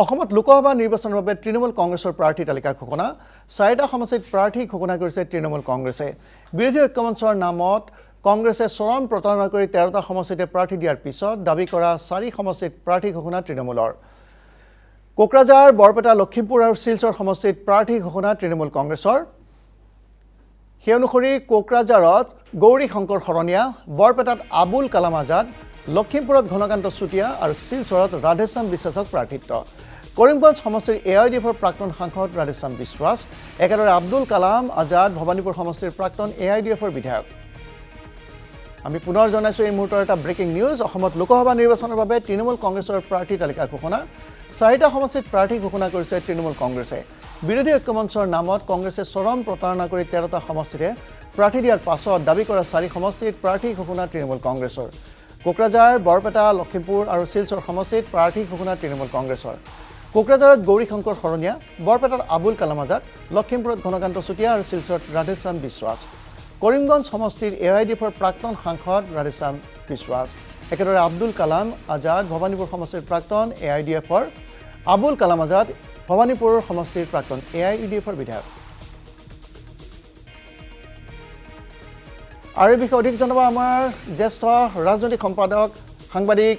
অসমত লোকসভা নিৰ্বাচনৰ বাবে তৃণমূল কংগ্ৰেছৰ প্ৰাৰ্থী তালিকা ঘোষণা 4টা সমষ্টিত প্ৰাৰ্থী ঘোষণা কৰিছে তৃণমূল কংগ্ৰেছে বিৰোধী ঐক্যমঞ্চৰ নামত কংগ্ৰেছে চৰম প্ৰতাৰণা কৰি 13টা সমষ্টিতে প্ৰাৰ্থী দিয়াৰ পিছত দাবী কৰা 4 সমষ্টিত প্ৰাৰ্থী ঘোষণা তৃণমূলৰ কোকৰাঝাৰ বৰপেটা লখিমপুৰ আৰু শিলচৰ সমষ্টিত প্ৰাৰ্থী ঘোষণা তৃণমূল কংগ্ৰেছৰ সেই অনুসৰি কোকৰাঝাৰত গৌৰী শংকৰ শৰণীয়া বৰপেটাত আবুল কালাম আজাদ লখিমপুৰত ঘনকান্ত চুতীয়া আৰু শিলচৰত ৰাধেশ্যাম বিশ্বাসক প্ৰাৰ্থিত্ব কৰিমগঞ্জ সমষ্টিৰ এআইডিএফৰ প্ৰাক্তন সাংসদ ৰাধেশ্যাম বিশ্বাস একেদৰে আব্দুল কালাম আজাদ ভবানীপুৰ সমষ্টিৰ প্ৰাক্তন এআইডিএফৰ বিধায়ক আমি পুনৰ জনাইছো এই মুহূৰ্তৰ এটা ব্ৰেকিং নিউজ অসমত লোকসভা নিৰ্বাচনৰ বাবে তৃণমূল কংগ্ৰেছৰ প্ৰাৰ্থী তালিকা ঘোষণা 4টা সমষ্টিত প্ৰাৰ্থী ঘোষণা কৰিছে তৃণমূল কংগ্ৰেছে বিৰোধী ঐক্যমঞ্চৰ নামত কংগ্ৰেছে চৰম প্ৰতাৰণা কৰি 13টা সমষ্টিতে প্ৰাৰ্থী দিয়াৰ পাছত দাবী কৰা 4 সমষ্টিত প্ৰাৰ্থী ঘোষণা তৃণমূল কংগ্ৰেছৰ কোকৰাঝাৰ বৰপেটা লখিমপুৰ আৰু শিলচৰ সমষ্টিত প্ৰাৰ্থী ঘোষণা তৃণমূল কংগ্ৰেছৰ কোকৰাঝাৰত গৌৰী শংকৰ শৰণীয়া বৰপেটাত আবুল কালাম আজাদ লখিমপুৰত ঘনকান্ত চুতীয়া আৰু শিলচৰত ৰাধেশ্যাম বিশ্বাস কৰিমগঞ্জ সমষ্টিৰ এআইডিএফৰ প্ৰাক্তন সাংসদ ৰাধেশ্যাম বিশ্বাস একেদৰে আব্দুল কালাম আজাদ ভবানীপুৰ সমষ্টিৰ প্ৰাক্তন এআইডিএফৰ আবুল কালাম আজাদ ভবানীপুৰ সমষ্টিৰ প্ৰাক্তন এআইডিএফৰ বিধায়ক আৰু এই বিষয়ে অধিক জনাব আমাৰ জ্যেষ্ঠ ৰাজনৈতিক সম্পাদক সাংবাদিক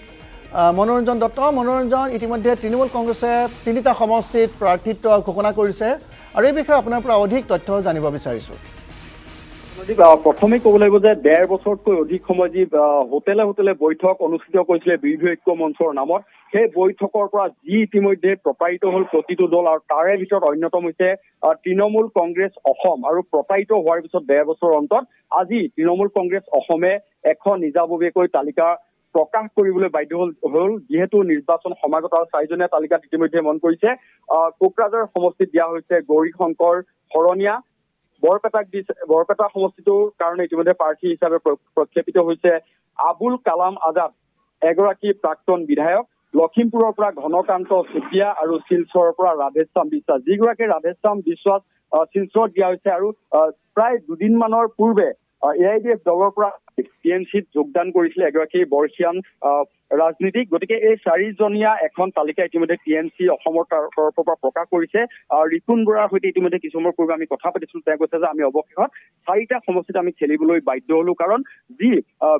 মনোৰঞ্জন দত্ত মনোৰঞ্জন ইতিমধ্যে তৃণমূল কংগ্ৰেছে 3টা সমষ্টিত প্ৰাৰ্থিত্ব ঘোষণা কৰিছে আৰু এই বিষয়ে আপোনাৰ পৰা অধিক তথ্য জানিব বিচাৰিছো প্ৰথমে ক'ব লাগিব যে 1.5 বছৰতকৈ অধিক সময় যি হোটেলে বৈঠক অনুষ্ঠিত কৰিছিলে বিৰোধী ঐক্য মঞ্চৰ নামত সেই বৈঠকৰ পৰা যি ইতিমধ্যে প্ৰতাৰিত হ'ল প্ৰতিটো দল আৰু তাৰে ভিতৰত অন্যতম হৈছে তৃণমূল কংগ্ৰেছ অসম আৰু প্ৰতাৰিত হোৱাৰ পিছত 1.5 বছৰ অন্তত আজি তৃণমূল কংগ্ৰেছ অসমে এখন নিজাববীয়াকৈ তালিকা প্ৰকাশ কৰিবলৈ বাধ্য হ'ল যিহেতু নিৰ্বাচন সমাগত আৰু 4জনীয়া তালিকাত ইতিমধ্যে মন কৰিছে কোকৰাঝাৰ সমষ্টিত দিয়া হৈছে গৌৰী শংকৰ শৰণীয়া বৰপেটা সমষ্টিটোৰ কাৰণে ইতিমধ্যে প্ৰাৰ্থী হিচাপে প্ৰক্ষেপিত হৈছে আবুল কালাম আজাদ এগৰাকী প্ৰাক্তন বিধায়ক লখিমপুৰৰ পৰা ঘনকান্ত চুতীয়া আৰু শিলচৰৰ পৰা ৰাধেশ্যাম বিশ্বাস যিগৰাকী ৰাধেশ্যাম বিশ্বাস শিলচৰত দিয়া হৈছে আৰু প্ৰায় দুদিনমানৰ পূৰ্বে এআইডিএফ দলৰ পৰা টিএমচিত যোগদান কৰিছিলে এগৰাকী বৰ্ষীয়ান ৰাজনীতিক গতিকে এই 4জনীয়া এখন তালিকা ইতিমধ্যে টিএমচি অসমৰ তৰফৰ পৰা প্ৰকাশ কৰিছে ৰিপুন বৰাৰ সৈতে ইতিমধ্যে কিছু সময় পূৰ্বে আমি কথা পাতিছিলো তেওঁ কৈছে যে আমি অৱশেষত 4টা সমষ্টিত আমি খেলিবলৈ বাধ্য হলো কাৰণ যি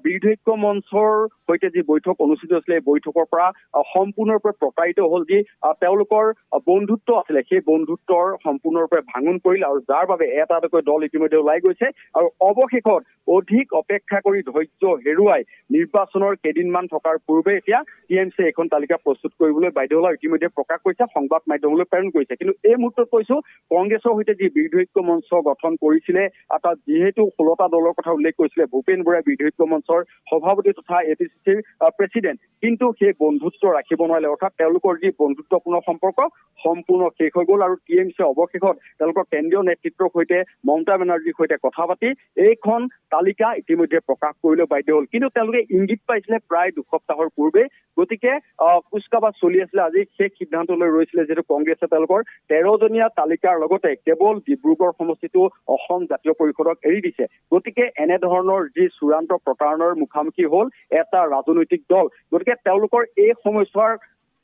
বিৰোধী ঐক্য মঞ্চৰ সৈতে যি বৈঠক অনুষ্ঠিত হৈছিলে এই বৈঠকৰ পৰা সম্পূৰ্ণৰূপে প্ৰতাৰিত হ'ল যি তেওঁলোকৰ বন্ধুত্ব আছিলে সেই বন্ধুত্বৰ সম্পূৰ্ণৰূপে ভাঙোন পৰিল আৰু যাৰ বাবে এটাকৈ দল ইতিমধ্যে ওলাই গৈছে আৰু অৱশেষত অধিক অপেক্ষা কৰি ধৈৰ্য হেৰুৱাই নিৰ্বাচনৰ কেইদিনমান থকাৰ পূৰ্বে এতিয়া টিএমচি এখন তালিকা প্ৰস্তুত কৰিবলৈ বাধ্য হ'ল ইতিমধ্যে প্ৰকাশ কৰিছে সংবাদ মাধ্যমলৈ প্ৰেৰণ কৰিছে কিন্তু এই মুহূৰ্তত কৈছো কংগ্ৰেছৰ সৈতে যি বিৰোধী ঐক্য মঞ্চ গঠন কৰিছিলে তাত যিহেতু 16টা দলৰ কথা উল্লেখ কৰিছিলে ভূপেন বৰাই বিৰোধী ঐক্য মঞ্চৰ সভাপতি তথা এপিচিচিৰ প্ৰেচিডেণ্ট কিন্তু সেই বন্ধুত্ব ৰাখিব নোৱাৰিলে অৰ্থাৎ তেওঁলোকৰ যি বন্ধুত্বপূৰ্ণ সম্পৰ্ক সম্পূৰ্ণ শেষ হৈ গ'ল আৰু টিএমচি অৱশেষত তেওঁলোকৰ কেন্দ্ৰীয় নেতৃত্বৰ সৈতে মমতা বেনাৰ্জীৰ সৈতে কথা পাতি এইখন তালিকা ইতিমধ্যে প্ৰকাশ কৰিবলৈ বাধ্য হ'ল কিন্তু তেওঁলোকে ইংগিত পাইছিলে প্ৰায় 2 সপ্তাহৰ পূৰ্বে গতিকে কুচকাৱাজ চলি আছিলে আজি শেষ সিদ্ধান্তলৈ ৰৈছিলে যিহেতু কংগ্ৰেছে তেওঁলোকৰ 13জনীয়া তালিকাৰ লগতে কেৱল ডিব্ৰুগড় সমষ্টিটো অসম জাতীয় পৰিষদক এৰি দিছে গতিকে এনেধৰণৰ যি চূড়ান্ত প্ৰতাৰণাৰ মুখামুখি হ'ল এটা ৰাজনৈতিক দল গতিকে তেওঁলোকৰ এই সময়ছোৱাৰ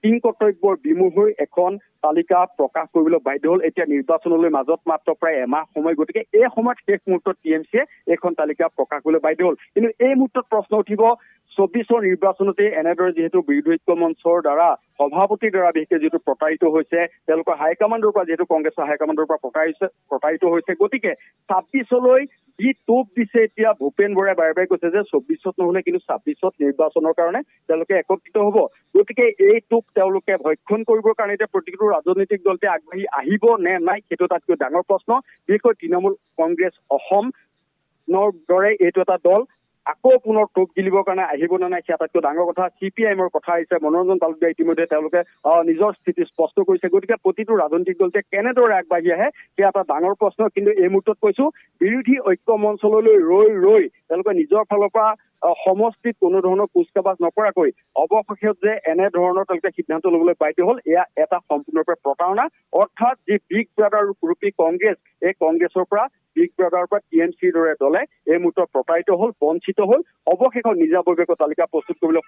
কিং কৰ্তব্যৰ বিমূৰ হৈ এখন তালিকা প্ৰকাশ কৰিবলৈ বাধ্য হ'ল এতিয়া নিৰ্বাচনলৈ মাজত মাত্ৰ প্ৰায় এমাহ সময় গতিকে এই সময়ত শেষ মুহূৰ্তত টিএমচিয়ে এখন তালিকা প্ৰকাশ কৰিবলৈ বাধ্য হ'ল কিন্তু এই মুহূৰ্তত প্ৰশ্ন উঠিব 24ৰ নিৰ্বাচনতে এনেদৰে যিহেতু বিৰোধী ঐক্য মঞ্চৰ দ্বাৰা সভাপতিৰ দ্বাৰা বিশেষকৈ যিহেতু প্ৰতাৰিত হৈছে তেওঁলোকৰ হাইকমাণ্ডৰ পৰা যিহেতু কংগ্ৰেছৰ হাইকমাণ্ডৰ পৰা প্ৰতাৰিত হৈছে গতিকে 26লৈ যি টোপ দিছে এতিয়া ভূপেন বৰাই বাৰে বাৰে কৈছে যে 24ত নহলে কিন্তু 26ত নিৰ্বাচনৰ কাৰণে তেওঁলোকে একত্ৰিত হ'ব গতিকে এই টোপ তেওঁলোকে ভক্ষণ কৰিবৰ কাৰণে এতিয়া প্ৰতিটো ৰাজনৈতিক দলতে আগবাঢ়ি আহিব নে নাই সেইটো তাতকৈ ডাঙৰ প্ৰশ্ন বিশেষকৈ তৃণমূল কংগ্ৰেছ অসমৰ দৰে এইটো এটা দল আকৌ পুনৰ টোপ গিলিবৰ কাৰণে আহিব নে নাই সেয়া আটাইতকৈ ডাঙৰ কথা CPIMৰ কথা আহিছে মনোৰঞ্জন তালুকদাৰ ইতিমধ্যে তেওঁলোকে নিজৰ স্থিতি স্পষ্ট কৰিছে গতিকে প্ৰতিটো ৰাজনৈতিক দলতে কেনেদৰে আগবাঢ়ি আহে সেয়া এটা ডাঙৰ প্ৰশ্ন কিন্তু এই মুহূৰ্তত কৈছো বিৰোধী ঐক্য মঞ্চলৈ ৰৈ তেওঁলোকে নিজৰ ফালৰ পৰা সমষ্টিত কোনো ধৰণৰ কুচকাৱাজ নকৰাকৈ অৱশেষত যে এনেধৰণৰ তেওঁলোকে সিদ্ধান্ত ল'বলৈ বাধ্য হ'ল এয়া এটা সম্পূৰ্ণৰূপে প্ৰতাৰণা অৰ্থাৎ যি বিগ ব্ৰাদাৰ ৰূপী কংগ্ৰেছ এই কংগ্ৰেছৰ পৰা বিগ ব্ৰাদাৰৰ পৰা টিএমচিৰ দৰে দলে এই মুহূৰ্তত প্ৰতাৰিত হ'ল বঞ্চিত হ'ল অৱশেষত নিজাববীয়াকৈ তালিকা প্ৰস্তুত কৰিবলৈ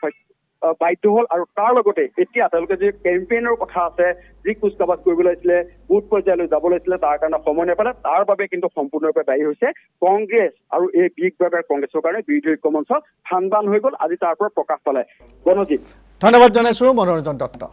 বাধ্য হ'ল আৰু তাৰ লগতে এতিয়া তেওঁলোকে যি কেম্পেইনৰ কথা আছে যি কুচকাৱাজ কৰিব লাগিছিলে বুথ পৰ্যায়লৈ যাব লাগিছিলে তাৰ কাৰণে সময় নাপালে তাৰ বাবে কিন্তু সম্পূৰ্ণৰূপে দায়ী হৈছে কংগ্ৰেছ আৰু এই বিগভাৱে কংগ্ৰেছৰ কাৰণে বিৰোধী ঐক্য মঞ্চ ভান হৈ গ'ল আজি তাৰ পৰা প্ৰকাশ পালে। গণজিৎ ধন্যবাদ জনাইছোঁ মনোৰঞ্জন দত্ত।